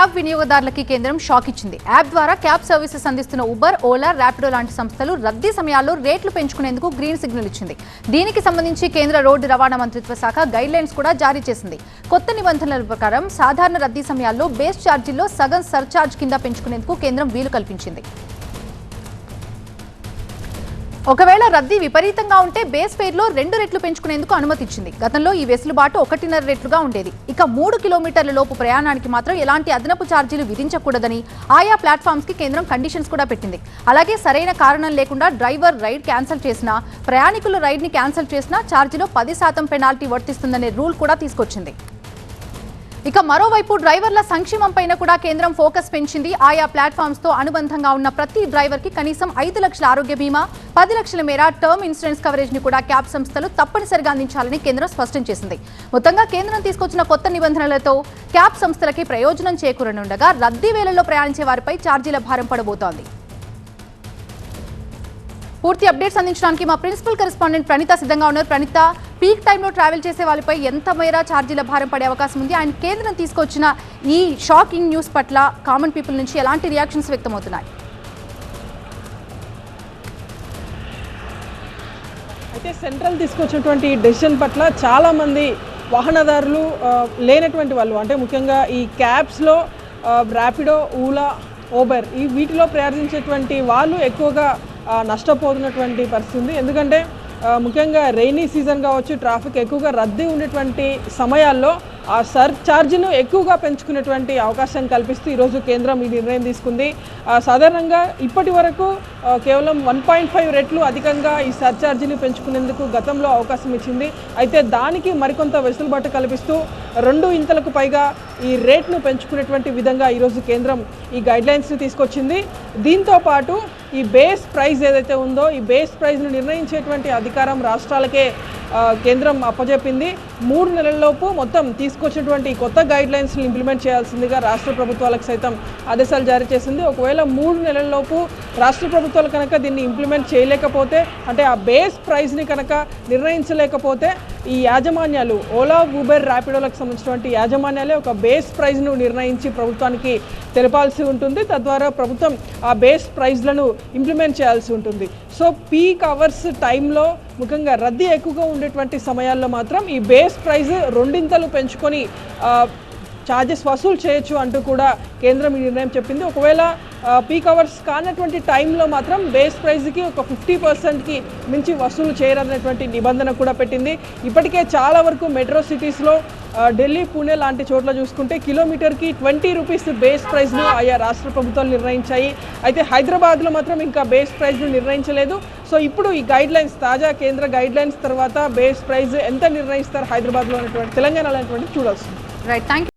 Cab వినియోగదారులకి కేంద్రం shock ఇచ్చింది. App ద్వారా క్యాబ్ సర్వీసెస్ అందిస్తున్న ఉబర్, ఓలా, ర్యాపిడో లాంటి సంస్థలు రద్దీ సమయాల్లో రేట్లు పెంచుకునేందుకు గ్రీన్ సిగ్నల్ ఇచ్చింది. దీనికి సంబంధించి కేంద్ర రోడ్డు రవాణా మంత్రిత్వ శాఖ గైడ్ లైన్స్ కూడా జారీ చేసింది. కొత్త నిబంధనల ప్రకారం సాధారణ రద్దీ సమయాల్లో బేస్ ఛార్జీల్లో సగం సర్ఛార్జ్ కింద పెంచుకునేందుకు కేంద్రం వీలు కల్పించింది. ఒకవేళ రద్దీ విపరీతంగా ఉంటే బేస్ ఫేర్లో 2 రెట్లు పెంచుకునేందుకు అనుమతి ఇచ్చింది. గతంలో ఈ వెసులుబాటు 1.5 రెట్లుగా ఉండేది. ఇక 3 కిలోమీటర్ల లోపు ప్రయాణానికి మాత్రం ఎలాంటి అదనపు ఛార్జీలు విధించకూడదని ఆయా ప్లాట్ఫామ్స్ కి కేంద్రం కండిషన్స్ కూడా పెట్టింది. అలాగే సరైన కారణం లేకుండా డ్రైవర్ రైడ్ క్యాన్సిల్ చేసినా, ప్రయాణికులు రైడ్ ని క్యాన్సిల్ చేసినా ఛార్జీలో 10% పెనాల్టీ వర్తిస్తుందనే రూల్ కూడా తీసుకొచ్చింది. ఇక మరోవైపు డ్రైవర్ల సంక్షేమం పైన కూడా కేంద్రం ఫోకస్ పెంచింది. ఆయా ప్లాట్ఫామ్స్ తో అనుబంధంగా ఉన్న ప్రతి డ్రైవర్ కి కనీసం 5 లక్షల ఆరోగ్య బీమా, 10 లక్షల మేర టర్మ్ ఇన్సూరెన్స్ కవరేజ్ ని కూడా క్యాబ్ సంస్థలు తప్పనిసరిగా అందించాలని కేంద్రం స్పష్టం చేసింది. మొత్తంగా కేంద్రం తీసుకొచ్చిన కొత్త నిబంధనలతో క్యాబ్ సంస్థలకి ప్రయోజనం చేకూరనుండగా రద్దీ వేళల్లో ప్రయాణించే వారిపై ఛార్జీల భారం పడబోతోంది. పూర్తి అప్డేట్స్ అందించడానికి మా ప్రిన్సిపల్ కరెస్పాండెంట్ ప్రణీత సిద్ధంగా ఉన్నారు. ప్రణీత, పీక్ టైంలో ట్రావెల్ చేసే వాళ్ళపై ఎంత మేర ఛార్జీల భారం పడే అవకాశం ఉంది? ఆయన కేంద్రం తీసుకొచ్చిన ఈ షాకింగ్ న్యూస్ పట్ల కామన్ పీపుల్ నుంచి ఎలాంటి రియాక్షన్స్ వ్యక్తమవుతున్నాయి? అయితే సెంట్రల్ తీసుకొచ్చినటువంటి ఈ డెసిషన్ పట్ల చాలామంది వాహనదారులు లేనటువంటి వాళ్ళు, అంటే ముఖ్యంగా ఈ క్యాబ్స్లో ర్యాపిడో, ఓలా, ఊబర్ ఈ వీటిలో ప్రయాణించేటువంటి వాళ్ళు ఎక్కువగా నష్టపోతున్నటువంటి పరిస్థితి ఉంది. ఎందుకంటే ముఖ్యంగా రెయినీ సీజన్ కావచ్చు, ట్రాఫిక్ ఎక్కువగా రద్దీ ఉండేటువంటి సమయాల్లో ఆ సర్ఛార్జ్ను ఎక్కువగా పెంచుకునేటువంటి అవకాశం కల్పిస్తూ ఈరోజు కేంద్రం ఈ నిర్ణయం తీసుకుంది. సాధారణంగా ఇప్పటి వరకు కేవలం 1.5 రెట్లు అధికంగా ఈ సర్ఛార్జీని పెంచుకునేందుకు గతంలో అవకాశం ఇచ్చింది. అయితే దానికి మరికొంత వెసులుబాటు కల్పిస్తూ 2 ఇంతలకు పైగా ఈ రేట్ను పెంచుకునేటువంటి విధంగా ఈరోజు కేంద్రం ఈ గైడ్లైన్స్ని తీసుకొచ్చింది. దీంతో పాటు ఈ బేస్ ప్రైస్ ఏదైతే ఉందో ఈ బేస్ ప్రైస్ను నిర్ణయించేటువంటి అధికారం రాష్ట్రాలకే కేంద్రం అప్పచెప్పింది. 3 నెలల్లోపు మొత్తం తీసుకొచ్చినటువంటి కొత్త గైడ్లైన్స్ని ఇంప్లిమెంట్ చేయాల్సిందిగా రాష్ట్ర ప్రభుత్వాలకు సైతం ఆదేశాలు జారీ చేసింది. ఒకవేళ 3 నెలల్లోపు రాష్ట్ర ప్రభుత్వాలు కనుక దీన్ని ఇంప్లిమెంట్ చేయలేకపోతే, అంటే ఆ బేస్ ప్రైస్ని కనుక నిర్ణయించలేకపోతే ఈ యాజమాన్యాలు ఓలా, ఊబర్, ర్యాపిడోలకు సంబంధించినటువంటి యాజమాన్యాలే ఒక బేస్ ప్రైజ్ను నిర్ణయించి ప్రభుత్వానికి తెలపాల్సి ఉంటుంది. తద్వారా ప్రభుత్వం ఆ బేస్ ప్రైజ్లను ఇంప్లిమెంట్ చేయాల్సి ఉంటుంది. సో పీక్ అవర్స్ టైంలో ముఖ్యంగా రద్దీ ఎక్కువగా ఉండేటువంటి సమయాల్లో మాత్రం ఈ బేస్ ప్రైజ్ 2 ఇంతలు పెంచుకొని ఛార్జెస్ వసూలు చేయొచ్చు అంటూ కూడా కేంద్రం ఈ నిర్ణయం చెప్పింది. ఒకవేళ పీక్ అవర్స్ కానటువంటి టైంలో మాత్రం బేస్ ప్రైజ్కి ఒక 50%కి మించి వసూలు చేయరనేటువంటి నిబంధన కూడా పెట్టింది. ఇప్పటికే చాలా వరకు మెట్రో సిటీస్లో ఢిల్లీ, పూణే లాంటి చోట్ల చూసుకుంటే కిలోమీటర్కి 20 రూపీస్ బేస్ ప్రైజ్ను ఆయా రాష్ట్ర ప్రభుత్వాలు నిర్ణయించాయి. అయితే హైదరాబాద్లో మాత్రం ఇంకా బేస్ ప్రైజ్ను నిర్ణయించలేదు. సో ఇప్పుడు ఈ గైడ్లైన్స్, తాజా కేంద్ర గైడ్లైన్స్ తర్వాత బేస్ ప్రైజ్ ఎంత నిర్ణయిస్తారు హైదరాబాద్లో అనేటువంటి, తెలంగాణలో అనేటువంటి చూడాల్సింది. Right, thank you.